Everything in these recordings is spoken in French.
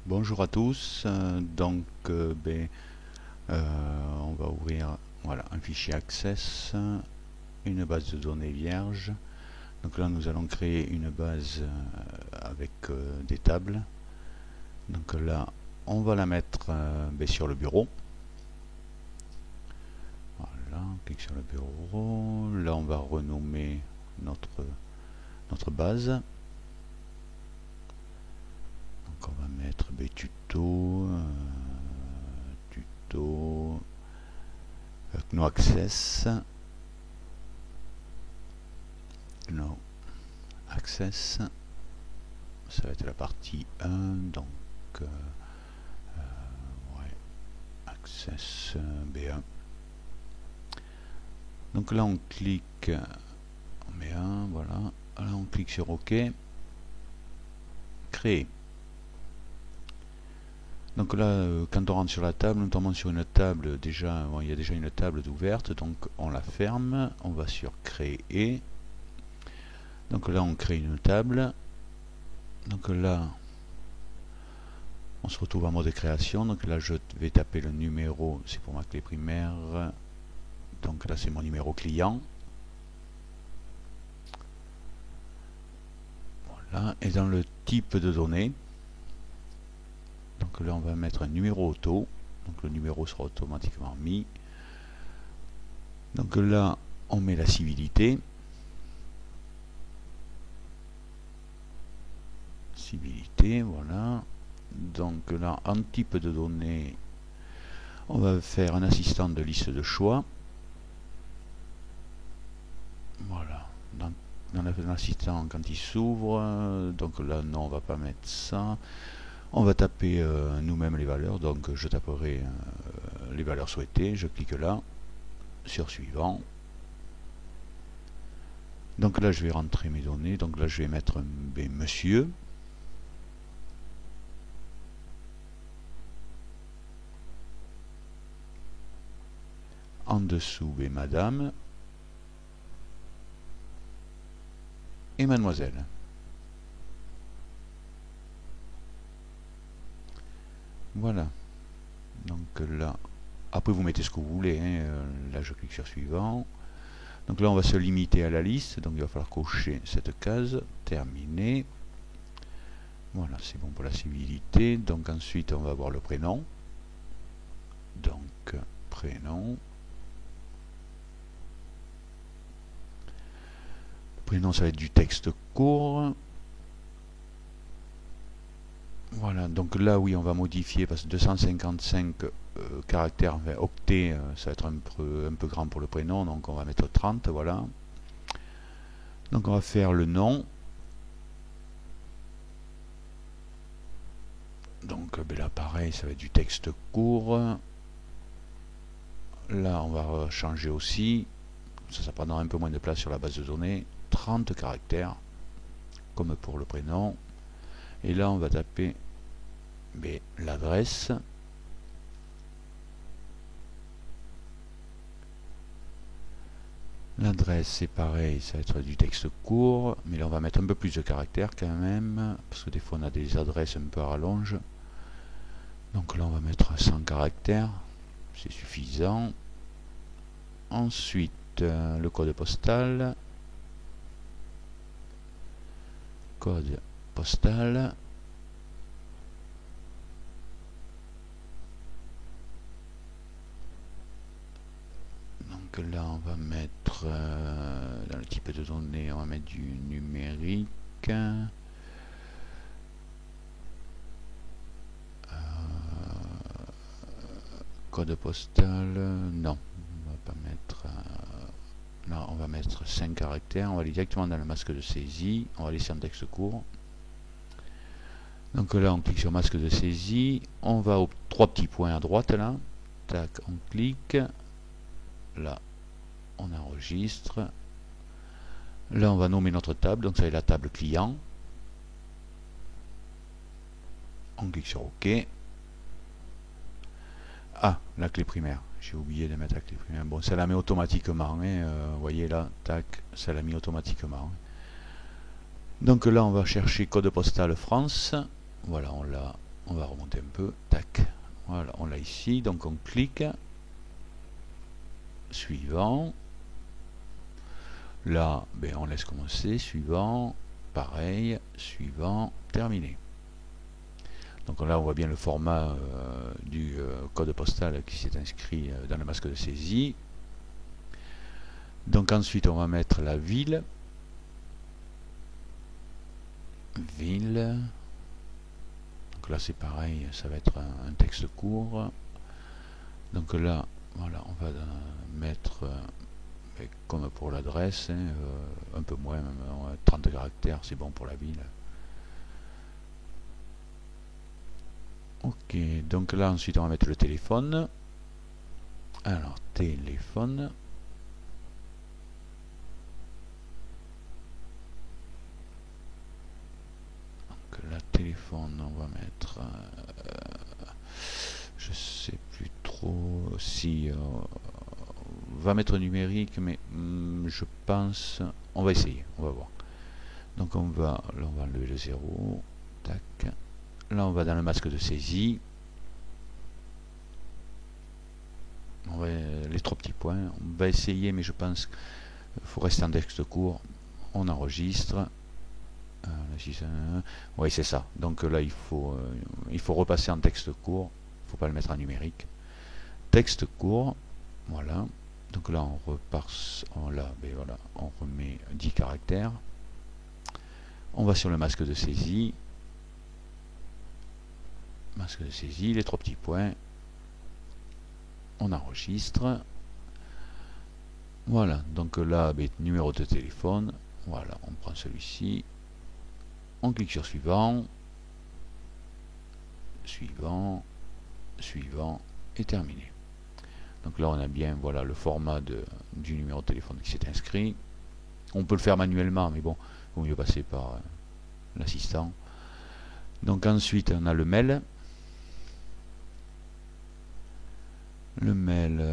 Bonjour à tous, on va ouvrir voilà, un fichier Access, une base de données vierge. Donc là nous allons créer une base avec des tables. Donc là on va la mettre sur le bureau. Voilà, on clique sur le bureau. Là on va renommer notre base. Donc on va mettre tuto, tuto, no access, no access, ça va être la partie 1, donc ouais, access B1. Donc là on clique, on met 1, voilà, là on clique sur OK, créer. Donc là, quand on rentre sur la table, nous tombons sur une table, déjà, bon, il y a déjà une table ouverte, donc on la ferme, on va sur créer. Donc là, on crée une table. Donc là, on se retrouve en mode création. Donc là, je vais taper le numéro, c'est pour ma clé primaire. Donc là, c'est mon numéro client. Voilà, et dans le type de données, donc là, on va mettre un numéro auto. Donc le numéro sera automatiquement mis. Donc là, on met la civilité. Civilité, voilà. Donc là, en type de données, on va faire un assistant de liste de choix. Voilà. Dans l'assistant, quand il s'ouvre, donc là, non, on va pas mettre ça. On va taper nous-mêmes les valeurs. Donc je taperai les valeurs souhaitées. Je clique là, sur suivant. Donc là, je vais rentrer mes données. Donc là, je vais mettre monsieur. En dessous, madame. Et mademoiselle. Voilà. Donc là, après vous mettez ce que vous voulez. Là, je clique sur suivant. Donc là, on va se limiter à la liste. Donc il va falloir cocher cette case. Terminé. Voilà, c'est bon pour la civilité. Donc ensuite, on va avoir le prénom. Donc, prénom. Prénom, ça va être du texte court. Voilà, donc là, oui, on va modifier parce que 255 caractères, enfin, octets, ça va être un peu grand pour le prénom, donc on va mettre 30, voilà. Donc on va faire le nom. Donc là, pareil, ça va être du texte court. Là, on va changer aussi. Ça prendra un peu moins de place sur la base de données. 30 caractères, comme pour le prénom. Et là, on va taper l'adresse. L'adresse, c'est pareil, ça va être du texte court, mais là, on va mettre un peu plus de caractères quand même, parce que des fois, on a des adresses un peu à rallonge. Donc là, on va mettre 100 caractères, c'est suffisant. Ensuite, le code postal. Code postal. Donc là, on va mettre dans le type de données, on va mettre du numérique. Code postal, non, on va pas mettre. Là, on va mettre 5 caractères. On va aller directement dans le masque de saisie. On va laisser un texte court. Donc là, on clique sur masque de saisie. On va aux 3 petits points à droite là. Tac, on clique. Là, on enregistre. Là, on va nommer notre table. Donc ça va être la table client. On clique sur OK. Ah, la clé primaire. J'ai oublié de mettre la clé primaire. Bon, ça la met automatiquement. Vous voyez là, tac, ça l'a mis automatiquement. Donc là, on va chercher code postal France. Voilà, on l'a On va remonter un peu, tac, voilà, on l'a ici, donc on clique, suivant, là, ben, on laisse commencer, suivant, pareil, suivant, terminé. Donc là, on voit bien le format du code postal qui s'est inscrit dans le masque de saisie. Donc ensuite, on va mettre la ville. Ville. Donc là, c'est pareil, ça va être un texte court. Donc là, voilà, on va mettre, comme pour l'adresse, hein, un peu moins, même 30 caractères, c'est bon pour la ville. Ok, donc là ensuite on va mettre le téléphone. Alors, téléphone. Donc là, téléphone, on va mettre... je sais plus trop si... on va mettre numérique, mais je pense... On va essayer, on va voir. Donc là on va enlever le 0. Tac. Là on va dans le masque de saisie. On va, les 3 petits points. On va essayer, mais je pense qu'il faut rester en texte court. On enregistre. Oui, c'est ça. Donc là il faut repasser en texte court. Il ne faut pas le mettre en numérique. Texte court. Voilà. Donc là on repart. Voilà, on remet 10 caractères. On va sur le masque de saisie. Masque de saisie, les 3 petits points. On enregistre. Voilà, donc là, numéro de téléphone. Voilà, on prend celui-ci. On clique sur suivant. Suivant. Suivant. Et terminé. Donc là, on a bien voilà, le format du numéro de téléphone qui s'est inscrit. On peut le faire manuellement, mais bon, il vaut mieux passer par l'assistant. Donc ensuite, on a le mail. Le mail,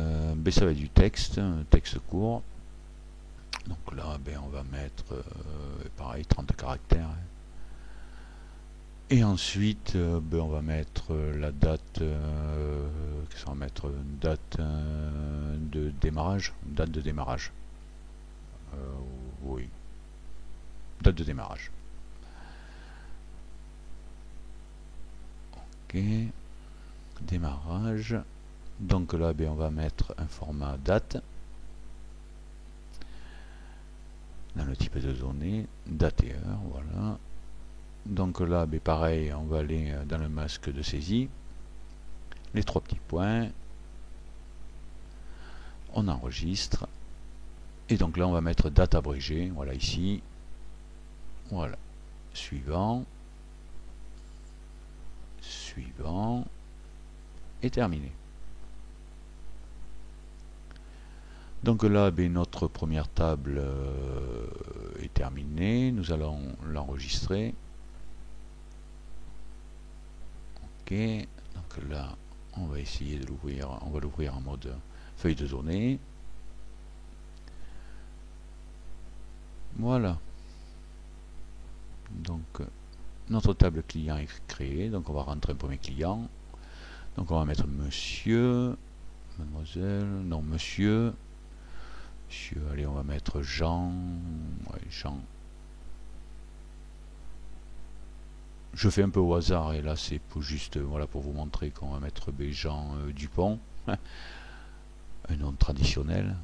ça va être du texte, un texte court. Donc là, on va mettre, pareil, 30 caractères. Et ensuite, on va mettre la date, qu'est-ce qu'on va mettre? Date de démarrage. Date de démarrage. Oui. Date de démarrage. Ok. Démarrage. Donc là, on va mettre un format date. Dans le type de données, date et heure, voilà. Donc là, pareil, on va aller dans le masque de saisie. Les 3 petits points. On enregistre. Et donc là, on va mettre date abrégée, voilà ici. Voilà. Suivant. Suivant. Et terminé. Donc là, notre première table est terminée. Nous allons l'enregistrer. Ok. Donc là, on va essayer de l'ouvrir. On va l'ouvrir en mode feuille de données. Voilà. Donc notre table client est créée. Donc on va rentrer un premier client. Donc on va mettre monsieur, mademoiselle, non monsieur. Monsieur, allez, on va mettre Jean. Ouais, Jean. Je fais un peu au hasard et là c'est pour juste voilà pour vous montrer qu'on va mettre Jean Dupont. Un nom traditionnel.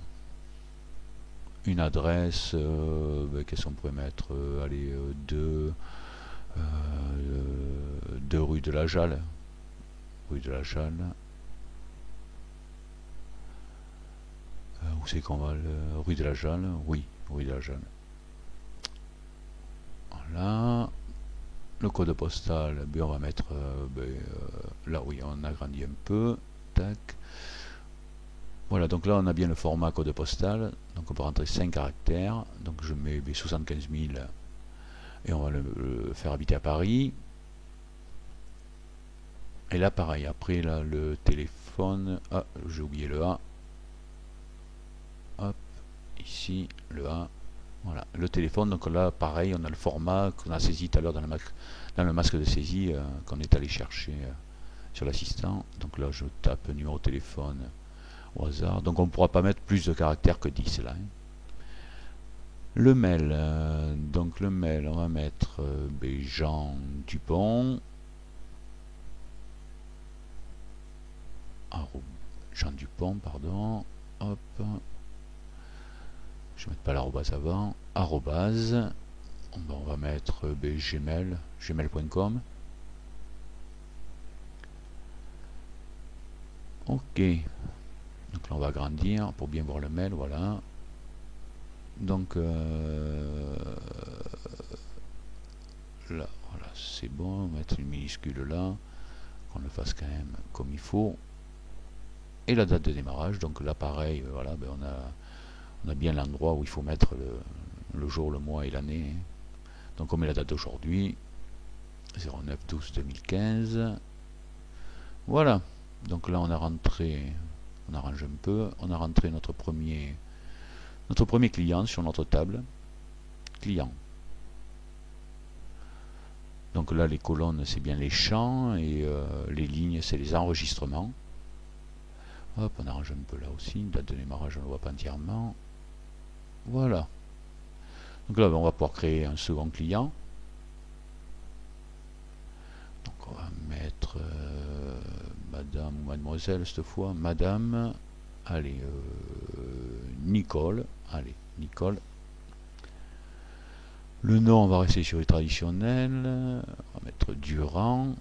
Une adresse, qu'est-ce qu'on pourrait mettre? Allez, 2 rue de la Jalle. Rue de la Jalle. Où c'est qu'on va rue de la Jalle? Oui, rue de la Jalle. Voilà. Le code postal, on va mettre là, oui, on agrandit un peu. Tac. Voilà, donc là on a bien le format code postal. Donc on peut rentrer 5 caractères. Donc je mets 75 000 et on va le faire habiter à Paris. Et là pareil, après là le téléphone. Ah, j'ai oublié le A. Hop, ici le A. Voilà, le téléphone, donc là pareil, on a le format qu'on a saisi tout à l'heure dans le masque de saisie qu'on est allé chercher sur l'assistant. Donc là je tape numéro de téléphone au hasard, donc on ne pourra pas mettre plus de caractères que 10 là. Le mail, donc le mail, on va mettre Jean Dupont, Jean Dupont, pardon, hop, je ne mets pas l'arrobase avant, arrobase, on va mettre Gmail, gmail.com. Ok, donc là on va agrandir pour bien voir le mail, voilà. Donc là, voilà, c'est bon, on va mettre une minuscule là, qu'on le fasse quand même comme il faut. Et la date de démarrage, donc là pareil, voilà, ben on a bien l'endroit où il faut mettre le jour, le mois et l'année. Donc on met la date d'aujourd'hui, 09/12/2015. Voilà, donc là on a rentré, on arrange un peu, on a rentré notre premier client sur notre table, client. Donc là les colonnes c'est bien les champs et les lignes c'est les enregistrements. Hop, on arrange un peu là aussi, date de démarrage on ne le voit pas entièrement. Voilà. Donc là on va pouvoir créer un second client. Donc on va mettre madame ou mademoiselle cette fois, madame, allez, Nicole, allez, Nicole. Le nom on va rester sur les traditionnels, on va mettre Durand.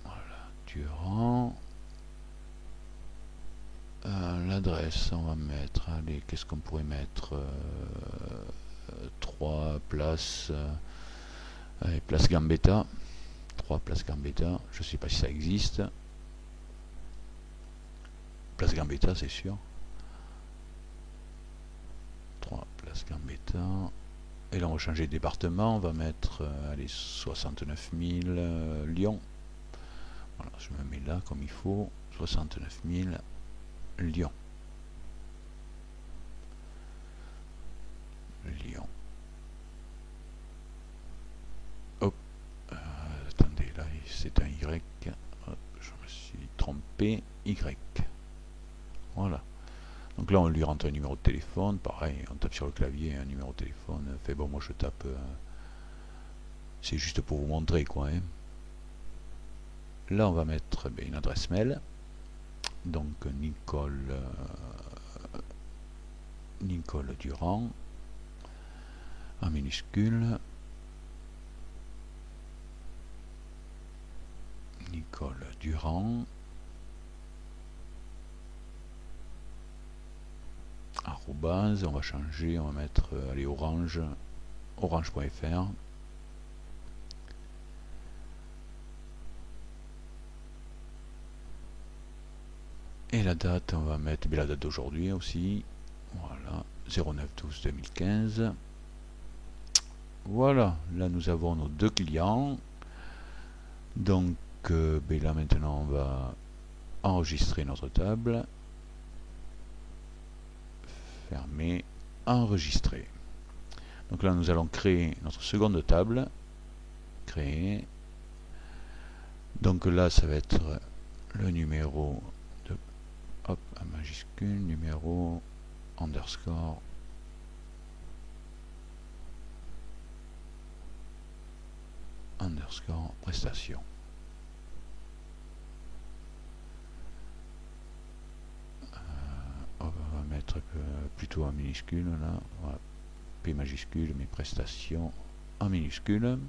Voilà, Durand. L'adresse on va mettre, allez, qu'est-ce qu'on pourrait mettre, 3 places, place Gambetta, 3 place Gambetta, je sais pas si ça existe. Place Gambetta c'est sûr. 3 place Gambetta. Et là on va changer de département, on va mettre allez, 69 000 Lyon. Voilà, je me mets là comme il faut, 69 000 Lyon. Lyon. Hop, attendez, là c'est un Y. Hop, je me suis trompé. Y. Voilà. Donc là on lui rentre un numéro de téléphone, pareil, on tape sur le clavier un numéro de téléphone. Fait bon, moi je tape. C'est juste pour vous montrer quoi. Hein. Là on va mettre une adresse mail. Donc Nicole Durand en minuscule. Nicole Durand arrobase, on va changer, on va mettre allez, orange.fr. Et la date, on va mettre la date d'aujourd'hui aussi. Voilà, 09/12/2015. Voilà, là nous avons nos deux clients. Donc là maintenant on va enregistrer notre table. Fermer, enregistrer. Donc là nous allons créer notre seconde table. Créer. Donc là ça va être le numéro de hop, un majuscule, numéro underscore prestation. On va mettre plutôt en minuscule là, voilà. P majuscule, mes prestations en minuscule.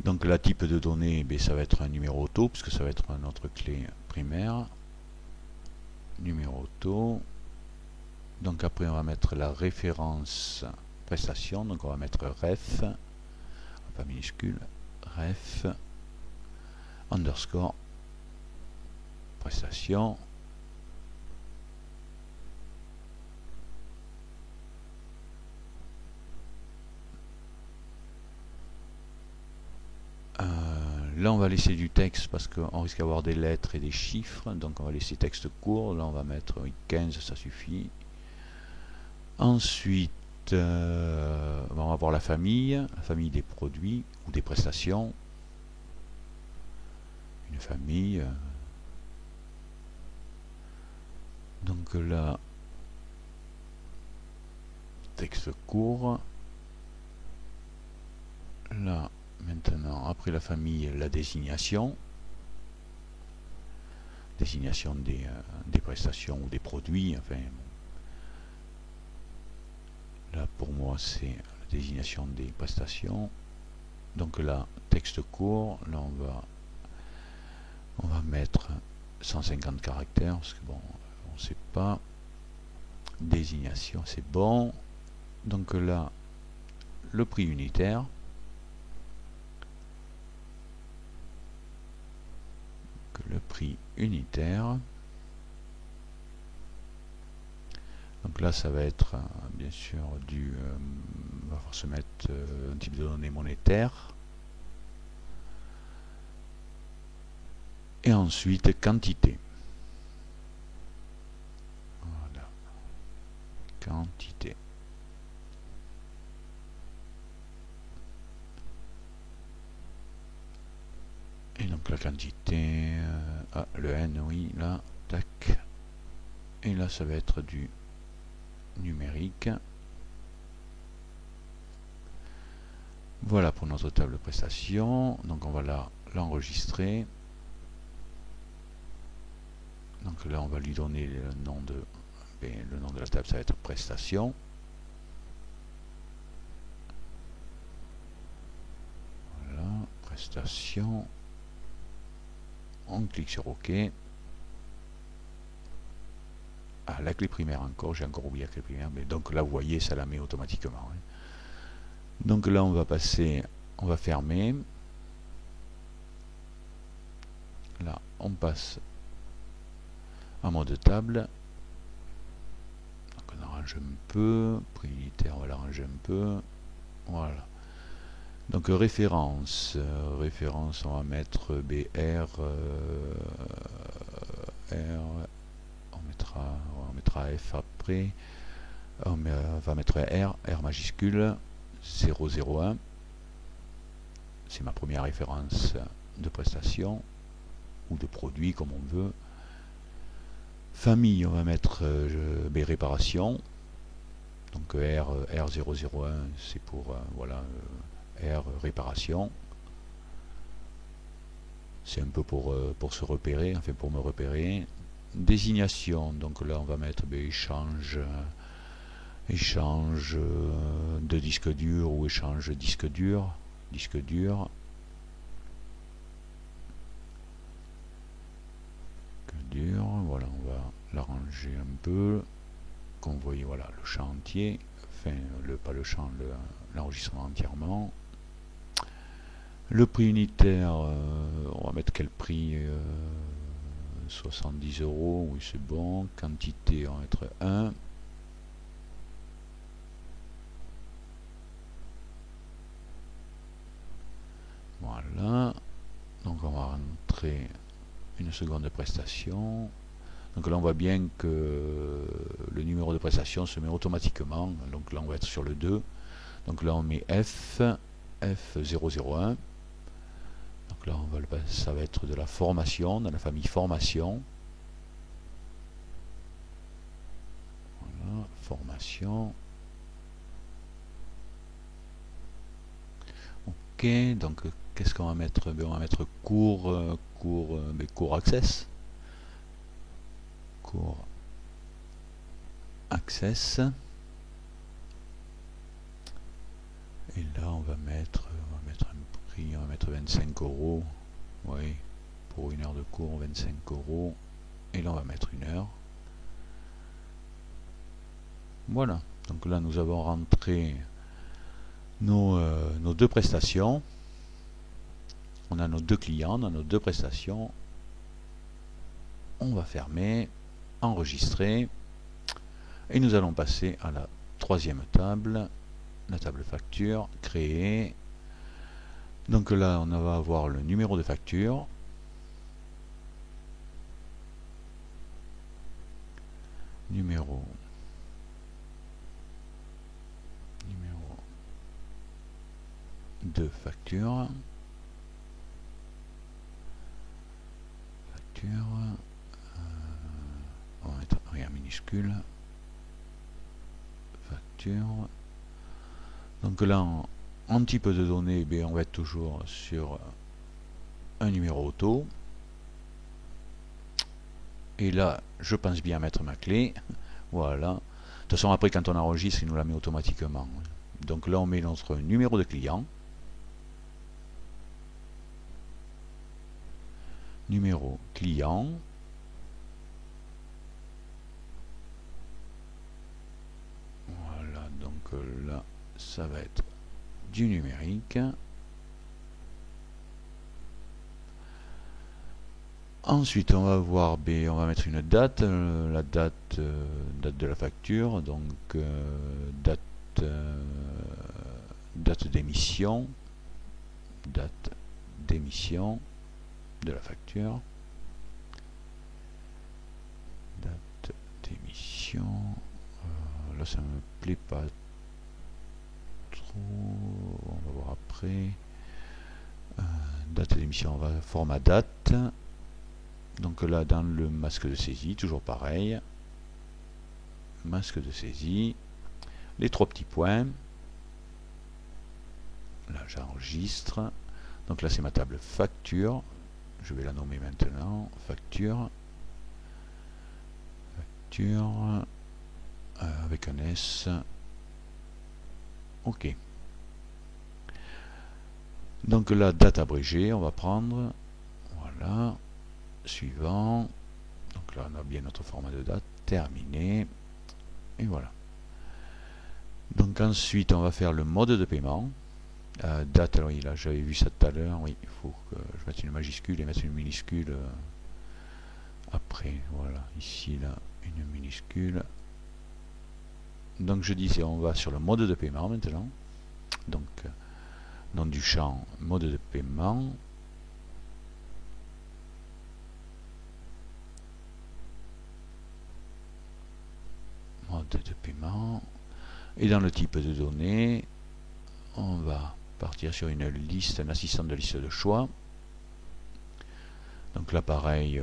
Donc la type de données, ça va être un numéro auto, puisque ça va être notre clé primaire. Numéro auto. Donc après on va mettre la référence prestation, donc on va mettre ref, pas minuscule, ref, underscore, prestation. Là on va laisser du texte parce qu'on risque d'avoir des lettres et des chiffres, donc on va laisser texte court. Là on va mettre 15, ça suffit. Ensuite on va voir la famille des produits ou des prestations. Une famille. Donc là, texte court. Là, maintenant, après la famille, la désignation. Désignation des prestations ou des produits. Enfin, là, pour moi, c'est la désignation des prestations. Donc là, texte court. Là, on va mettre 150 caractères parce que bon, on ne sait pas. Désignation, c'est bon. Donc là, le prix unitaire. Le prix unitaire. Donc là, ça va être bien sûr on va falloir se mettre un type de données monétaire. Et ensuite, quantité. Voilà. Quantité. Et donc la quantité, le N, oui, là, tac. Et là, ça va être du numérique. Voilà pour notre table de prestation. Donc on va l'enregistrer. Donc là, on va lui donner le nom de la table, ça va être prestation. Voilà, prestation. On clique sur OK. Ah, la clé primaire encore, j'ai encore oublié la clé primaire, mais donc là vous voyez, ça la met automatiquement. Donc là on va passer, on va fermer. Là on passe en mode table. Donc on arrange un peu, prix unitaire on va l'arranger un peu. Voilà. Donc référence, on va mettre BR, R, on mettra F après, on va mettre R majuscule, 001, c'est ma première référence de prestation, ou de produit comme on veut. Famille, on va mettre B réparation, donc R001 c'est pour, voilà, R réparation. C'est un peu pour se repérer, enfin pour me repérer. Désignation, donc là on va mettre échange de disque dur ou échange disque dur. Voilà, on va l'arranger un peu. Comme vous voyez, voilà, le champ entier, enfin pas le champ, l'enregistrement entièrement. Le prix unitaire, on va mettre quel prix, 70 €, oui c'est bon. Quantité, on va mettre 1. Voilà. Donc on va rentrer une seconde de prestation. Donc là on voit bien que le numéro de prestation se met automatiquement. Donc là on va être sur le 2. Donc là on met F001. Donc là ça va être de la formation, dans la famille formation. Voilà, formation. Ok, donc qu'est-ce qu'on va mettre? On va mettre cours access. Cours access. Et là on va mettre un prix, on va mettre 25 €. Oui, pour une heure de cours, 25 €. Et là on va mettre une heure. Voilà, donc là nous avons rentré nos deux prestations. On a nos deux clients, on a nos deux prestations. On va fermer, enregistrer. Et nous allons passer à la troisième table, la table facture, créer. Donc là, on va avoir le numéro de facture. Numéro de facture. On va mettre rien minuscule. Facture. Donc là, en type de données, on va être toujours sur un numéro auto. Et là, je pense bien mettre ma clé. Voilà. De toute façon, après, quand on enregistre, il nous la met automatiquement. Donc là, on met notre numéro de client. Numéro client. Voilà, donc là, ça va être du numérique. Ensuite, on va voir on va mettre une date, la date de la facture, donc date d'émission, de la facture, date d'émission, là ça me plaît pas trop, on va voir après, date d'émission, on va format date. Donc là, dans le masque de saisie, toujours pareil. Masque de saisie. Les trois petits points. Là, j'enregistre. Donc là, c'est ma table facture. Je vais la nommer maintenant. Facture. Facture. Avec un S. OK. Donc là, date abrégée, on va prendre. Voilà. Suivant. Donc là, on a bien notre format de date. Terminé. Et voilà. Donc ensuite, on va faire le mode de paiement. Date, alors là, j'avais vu ça tout à l'heure. Oui, il faut que je mette une majuscule et mettre une minuscule après. Voilà, ici, là, une minuscule. Donc je disais, on va sur le mode de paiement maintenant. Donc, nom du champ, mode de paiement. Mode de paiement. Et dans le type de données, on va partir sur une liste, un assistant de liste de choix. Donc là pareil,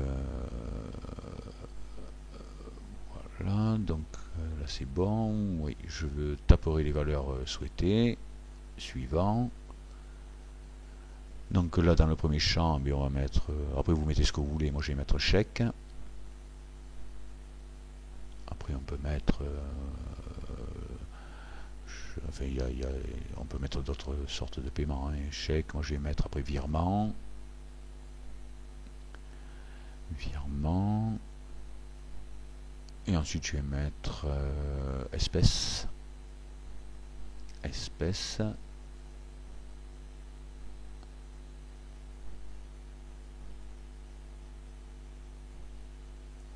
voilà, donc là c'est bon, oui, je veux taper les valeurs souhaitées, suivant. Donc là dans le premier champ, on va mettre, après vous mettez ce que vous voulez, moi je vais mettre chèque. Après on peut mettre, enfin, on peut mettre d'autres sortes de paiements, hein. Chèque, moi je vais mettre après virement. Virement. Et ensuite je vais mettre espèce. Espèce.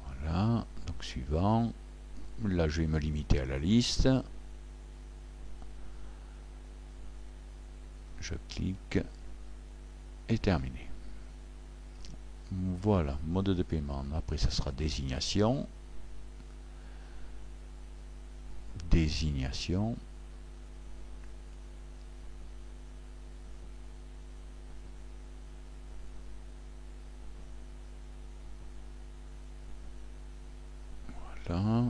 Voilà, donc suivant. Là je vais me limiter à la liste. Je clique et terminé. Voilà, mode de paiement. Après ça sera désignation. Désignation. Voilà.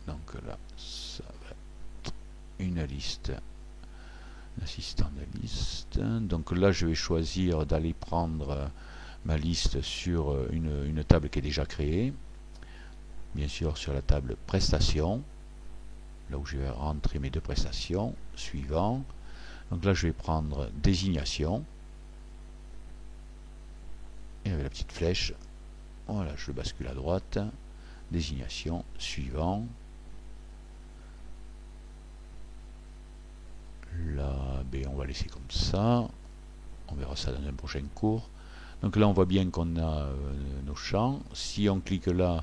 Donc là, ça va être une liste. L'assistant de liste. Donc là, je vais choisir d'aller prendre ma liste sur une table qui est déjà créée. Bien sûr, sur la table prestations. Là où je vais rentrer mes deux prestations. Suivant. Donc là, je vais prendre désignation. Et avec la petite flèche, voilà, je le bascule à droite. Désignation. Suivant. Là, on va laisser comme ça. On verra ça dans un prochain cours. Donc là, on voit bien qu'on a nos champs. Si on clique là,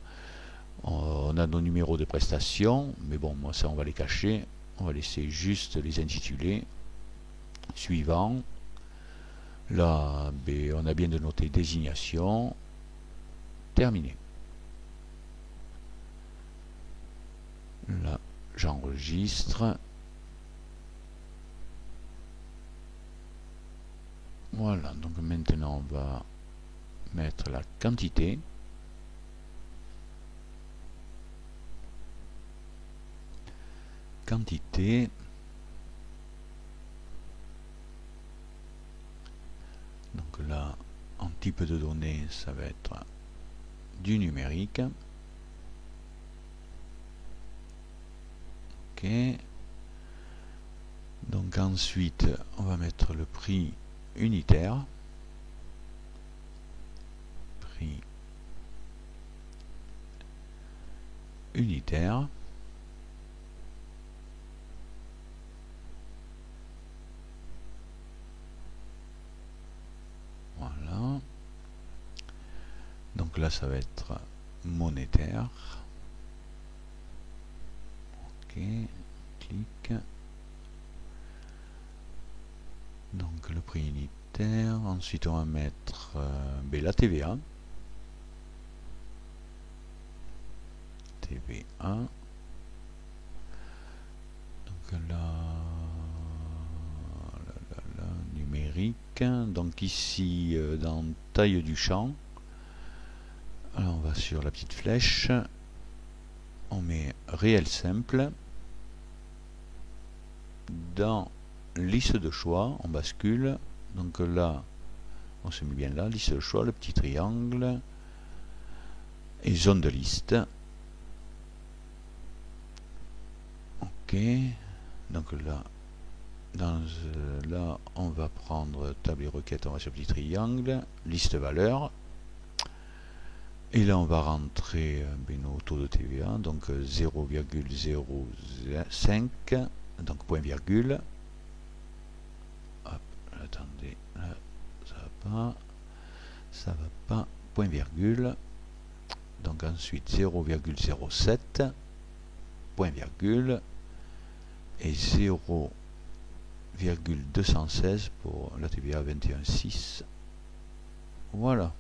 on a nos numéros de prestation. Mais bon, moi, ça, on va les cacher. On va laisser juste les intitulés. Suivant. Là, ben, on a bien de noter désignation. Terminé. Là, j'enregistre. Voilà, donc maintenant on va mettre la quantité. Quantité. Donc là, en type de données, ça va être du numérique. Ok. Donc ensuite, on va mettre le prix unitaire. Prix unitaire. Voilà. Donc là, ça va être monétaire. Ok, clic. Donc le prix unitaire. Ensuite, on va mettre la TVA. TVA. Donc là, numérique. Donc ici, dans taille du champ, alors on va sur la petite flèche, on met réel simple. Dans liste de choix, on bascule. Donc là, on se met bien là, liste de choix, le petit triangle et zone de liste. Ok, donc là, là, on va prendre table et requête, on va sur le petit triangle, liste valeur. Et là, on va rentrer nos taux de TVA, donc 0,05, donc point virgule. Hop, attendez, là, ça va pas, point virgule. Donc ensuite 0,07, point virgule, et 0,216 pour la TVA 21,6. Voilà.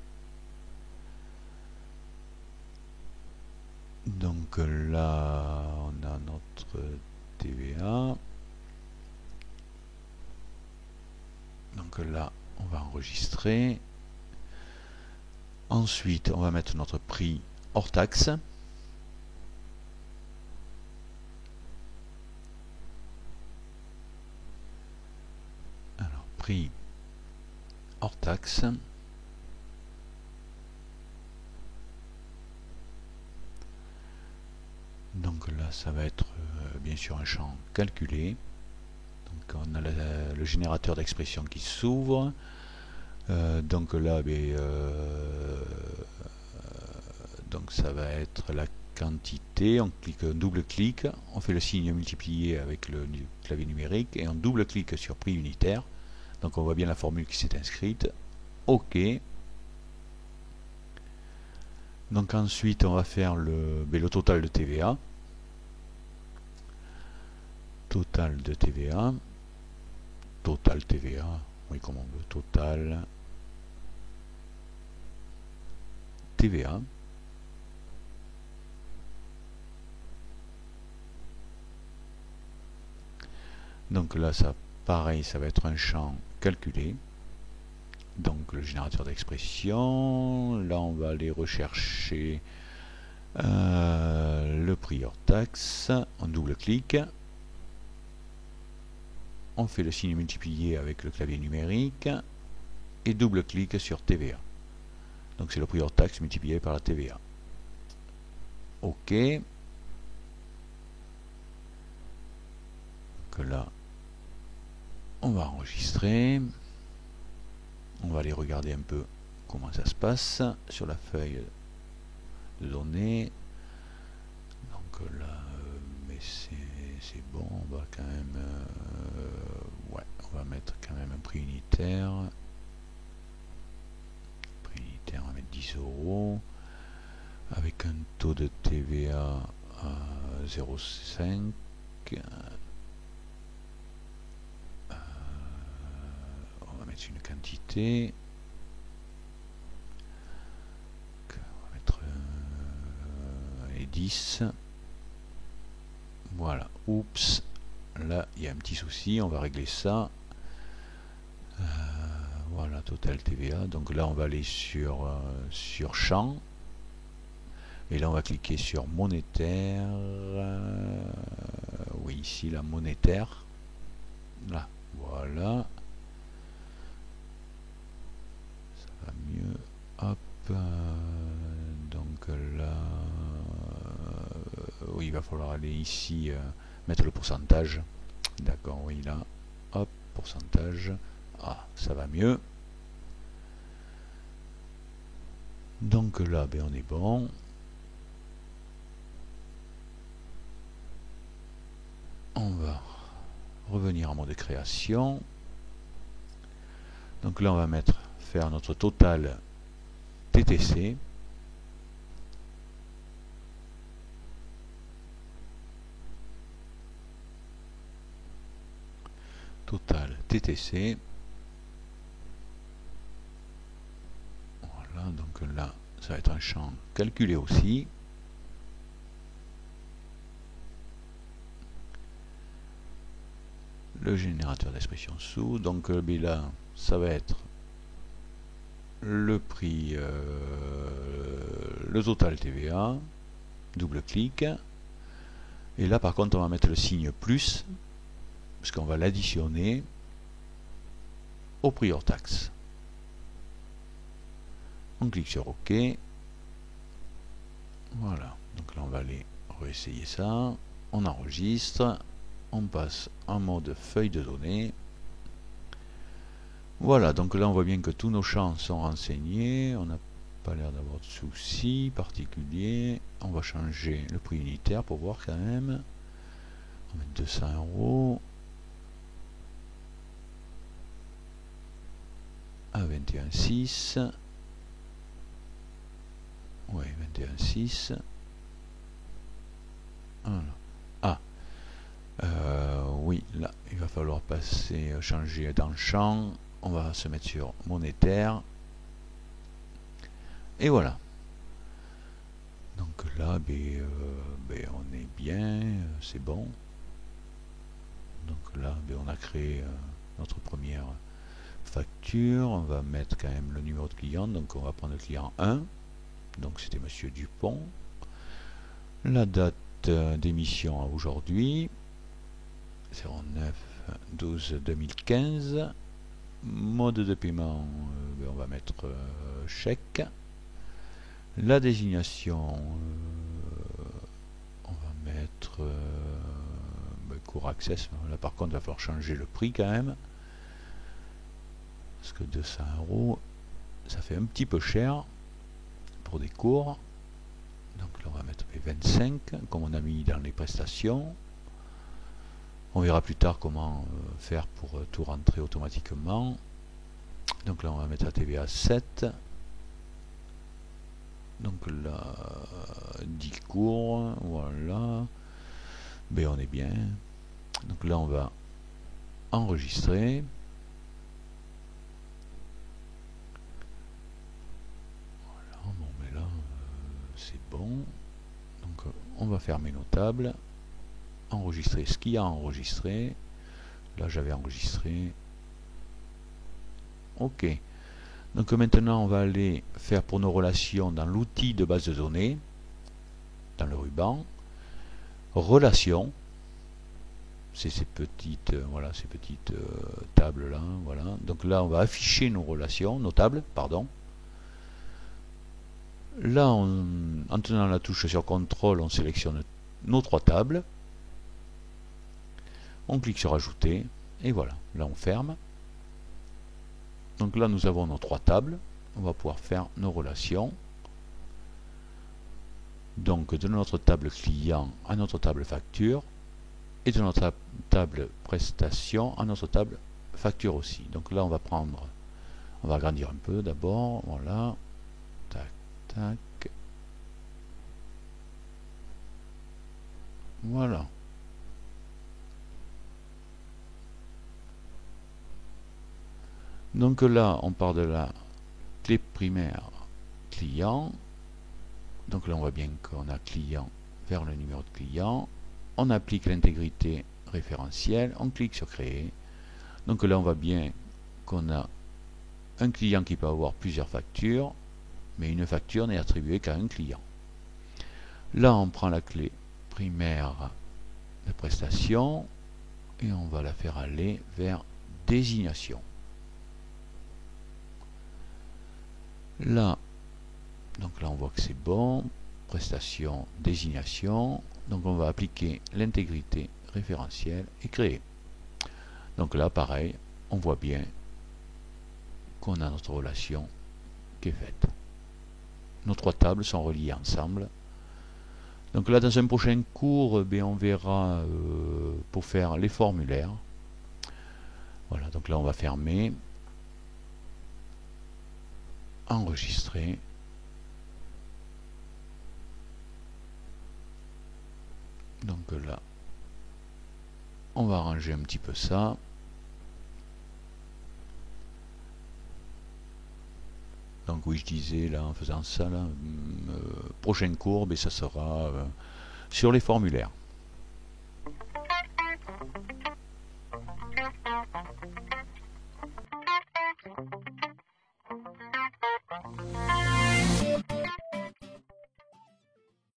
Donc là, on a notre TVA. Donc là, on va enregistrer. Ensuite, on va mettre notre prix hors taxe. Alors, prix hors taxe. Donc là, ça va être bien sûr un champ calculé. Donc on a le générateur d'expression qui s'ouvre. Donc là, donc ça va être la quantité. On clique, double-clic, on fait le signe multiplié avec le clavier numérique et on double-clique sur prix unitaire. Donc on voit bien la formule qui s'est inscrite. OK. Donc ensuite, on va faire le total de TVA. Total de TVA. Total TVA. Oui, comme on veut. Total TVA. Donc là, ça, pareil, ça va être un champ calculé. Donc le générateur d'expression. Là, on va aller rechercher le prix hors taxe. On double-clique. On fait le signe multiplié avec le clavier numérique et double-clic sur TVA. Donc c'est le prix hors taxe multiplié par la TVA. OK. Donc là, on va enregistrer. On va aller regarder un peu comment ça se passe sur la feuille de données. Donc là, mais c'est bon, on va quand même ouais, on va mettre quand même un prix unitaire. Prix unitaire, on va mettre 10 € avec un taux de TVA à 0,5. On va mettre une quantité quantité. On va mettre les 10. Voilà, oups, là il y a un petit souci, on va régler ça. Voilà, total TVA. Donc là on va aller sur champ. Et là on va cliquer sur monétaire. Oui, ici la monétaire. Là, voilà. Ça va mieux. Hop. Donc là, oui, il va falloir aller ici, mettre le pourcentage. D'accord, oui, là. Hop, pourcentage. Ah, ça va mieux. Donc là, ben, on est bon. On va revenir en mode création. Donc là, on va faire notre total TTC. Total TTC. Voilà, donc là, ça va être un champ calculé aussi. Le générateur d'expression sous. Donc là, ça va être le prix, le total TVA. Double clic. Et là, par contre, on va mettre le signe plus, parce qu'on va l'additionner au prix hors taxe. On clique sur OK. Voilà. Donc là, on va aller réessayer ça. On enregistre. On passe en mode feuille de données. Voilà. Donc là, on voit bien que tous nos champs sont renseignés. On n'a pas l'air d'avoir de soucis particuliers. On va changer le prix unitaire pour voir quand même. On va mettre 200 € à 21,6. Ouais, 21,6. Voilà. Ah, oui, là, il va falloir passer, changer dans le champ. On va se mettre sur monétaire. Et voilà. Donc là, on est bien, c'est bon. Donc là, on a créé notre première facture. On va mettre quand même le numéro de client. Donc on va prendre le client 1. Donc c'était Monsieur Dupont. La date d'émission à aujourd'hui, 09/12/2015. Mode de paiement, on va mettre chèque. La désignation, on va mettre court access. Là par contre, il va falloir changer le prix quand même. Parce que 200 €, ça fait un petit peu cher pour des cours. Donc là, on va mettre les 25 comme on a mis dans les prestations. On verra plus tard comment faire pour tout rentrer automatiquement. Donc là, on va mettre la TVA 7. Donc là, 10 cours, voilà. Ben, on est bien. Donc là, on va enregistrer. Voilà, bon, mais là, c'est bon. Donc on va fermer nos tables. Enregistrer ce qu'il y a enregistré. Là, j'avais enregistré. OK. Donc maintenant, on va aller faire pour nos relations dans l'outil de base de données, dans le ruban. Relations. C'est ces petites, voilà, ces petites tables là. Voilà. Donc là, on va afficher nos relations, nos tables, pardon. Là, en tenant la touche sur CTRL, on sélectionne nos 3 tables. On clique sur ajouter et voilà. Là, on ferme. Donc là, nous avons nos 3 tables. On va pouvoir faire nos relations. Donc de notre table client à notre table facture et de notre table prestation à notre table facture aussi. Donc là, on va agrandir un peu d'abord. Voilà. Tac, tac. Voilà. Donc là, on part de la clé primaire client. Donc là, on voit bien qu'on a client vers le numéro de client. On applique l'intégrité référentielle. On clique sur créer. Donc là, on voit bien qu'on a un client qui peut avoir plusieurs factures, mais une facture n'est attribuée qu'à un client. Là, on prend la clé primaire de prestation et on va la faire aller vers désignation. Là, donc là on voit que c'est bon, prestation, désignation, donc on va appliquer l'intégrité référentielle et créer. Donc là pareil, on voit bien qu'on a notre relation qui est faite. Nos trois tables sont reliées ensemble. Donc là dans un prochain cours, on verra pour faire les formulaires. Voilà, donc là on va fermer, enregistrer. Donc là, on va arranger un petit peu ça. Donc oui, je disais là en faisant ça, là, prochaine courbe, et ça sera sur les formulaires.